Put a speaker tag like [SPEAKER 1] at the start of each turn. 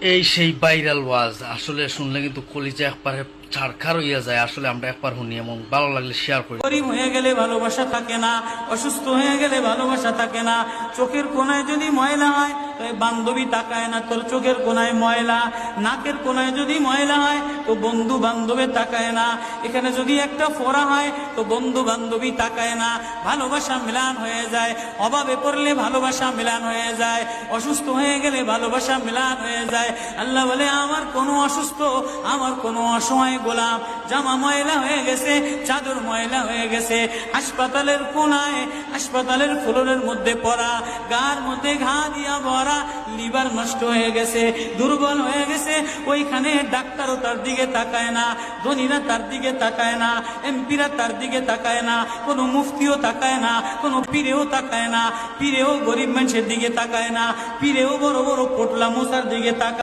[SPEAKER 1] এই সেই ভাইরাল ওয়াজ আসলে শুনলে কিন্তু কলিজা একবারে ছাড়খার হইয়া যায়। আসলে আমরা একবার শুনি এবং ভালো লাগলে শেয়ার করি।
[SPEAKER 2] গরিব হয়ে গেলে ভালোবাসা থাকে না, অসুস্থ হয়ে গেলে ভালোবাসা থাকে না। চোখের কোনায় যদি ময়লা হয় তো বান্ধবী তাকায় না তোর চোখের কোনায় ময়লা, নাকের কোনায় যদি ময়লা হয় তো বন্ধু বান্ধবে তাকায় না, এখানে যদি একটা ফোড়া হয় তো বন্ধু বান্ধবী তাকায় না। ভালোবাসা মিলান হয়ে যায়, অভাবে পড়লে ভালোবাসা মিলান হয়ে যায়, অসুস্থ হয়ে গেলে ভালোবাসা মিলান হয়ে যায়। আল্লাহ বলে আমার কোনো অসুস্থ, আমার কোনো অসহায় গোলাম জামা ময়লা হয়ে গেছে, চাদর ময়লা হয়ে গেছে, হাসপাতালের কোনায় হাসপাতালের ফ্লোরের মধ্যে পড়া, গার মধ্যে ঘা দিয়া ভরা, লিভার নষ্ট হয়ে গেছে, দুর্বল হয়ে গেছে, ওইখানে ডাক্তারও তার দিকে তাকায় না, ধনীরা তার দিকে তাকায় না, এমপিরা তার দিকে তাকায় না, কোনো মুফতিও তাকায় না, কোনো পীরেও তাকায় না, পীরেও গরিব মানুষের দিকে তাকায় না, পীরেও বড় বড় পোটলা মশার দিকে তাকায়।